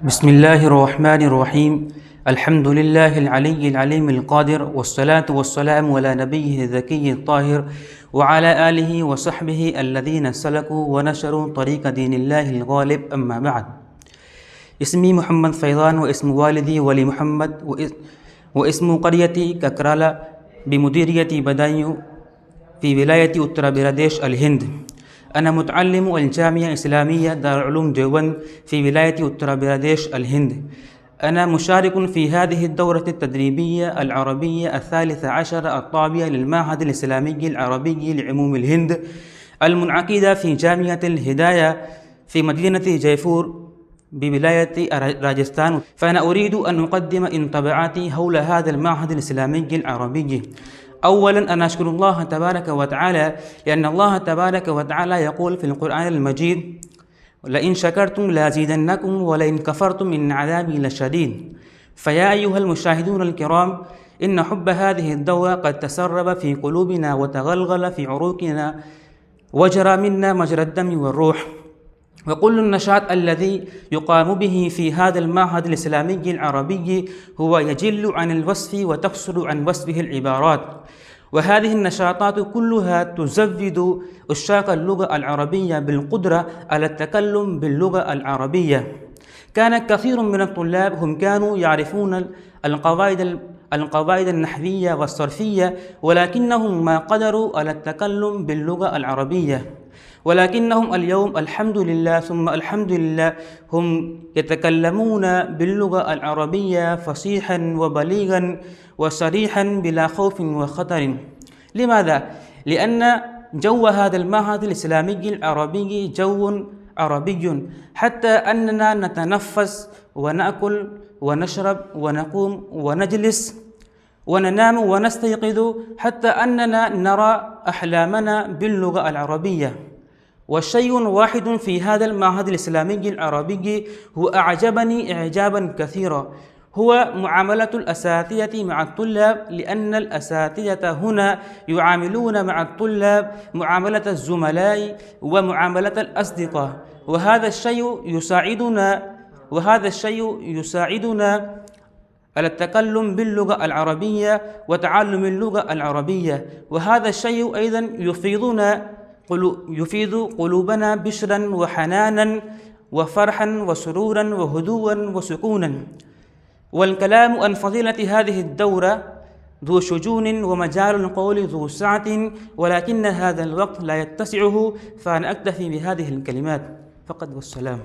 بسم الله الرحمن الرحيم. الحمد لله العلي العليم القادر، والصلاة والسلام على نبيه الذكي الطاهر وعلى آله وصحبه الذين سلكوا ونشروا طريق دين الله الغالب. أما بعد، اسمي محمد فيضان، واسم والدي ولي محمد، واسم قريتي ككرالا بمديرية بدايو في ولاية उत्तर प्रदेश الهند. أنا متعلم الجامعة الإسلامية دار العلوم ديوبند في ولاية उत्तर प्रदेश الهند. أنا مشارك في هذه الدورة التدريبية العربية 13 الطابية للمعهد الإسلامي العربي لعموم الهند المنعقدة في جامعة الهداية في مدينة جيفور بولاية راجستان. فأنا أريد أن أقدم انطباعاتي حول هذا المعهد الإسلامي العربي. أولا، أنا أشكر الله تبارك وتعالى لأن الله تبارك وتعالى يقول في القرآن المجيد: لئن شكرتم لأزيدنكم ولئن كفرتم إن عذابي لشديد. فيا أيها المشاهدون الكرام، إن حب هذه الدورة قد تسرب في قلوبنا وتغلغل في عروقنا وجرى منا مجرى الدم والروح. وكل النشاط الذي يقام به في هذا المعهد الإسلامي العربي هو يجل عن الوصف وتقصر عن وصفه العبارات، وهذه النشاطات كلها تزود عشاق اللغة العربية بالقدرة على التكلم باللغة العربية. كان كثير من الطلاب هم كانوا يعرفون القواعد النحوية والصرفية، ولكنهم ما قدروا على التكلم باللغة العربية. ولكنهم اليوم الحمد لله ثم الحمد لله هم يتكلمون باللغة العربية فصيحا وبليغا وصريحا بلا خوف وخطر. لماذا؟ لأن جو هذا المعهد الإسلامي العربي جو عربي، حتى أننا نتنفس ونأكل ونشرب ونقوم ونجلس وننام ونستيقظ، حتى أننا نرى أحلامنا باللغة العربية. وشيء واحد في هذا المعهد الإسلامي العربي هو أعجبني إعجابا كثيرا، هو معاملة الأساتذة مع الطلاب، لأن الأساتذة هنا يعاملون مع الطلاب معاملة الزملاء ومعاملة الأصدقاء، وهذا الشيء يساعدنا على التكلم باللغة العربية وتعلم اللغة العربية. وهذا الشيء أيضا يفيد قلوبنا بشرا وحنانا وفرحا وسرورا وهدوءا وسكونا. والكلام عن فضيلة هذه الدورة ذو شجون ومجال القول ذو سعة، ولكن هذا الوقت لا يتسعه، فأنا أكتفي بهذه الكلمات فقط، والسلام.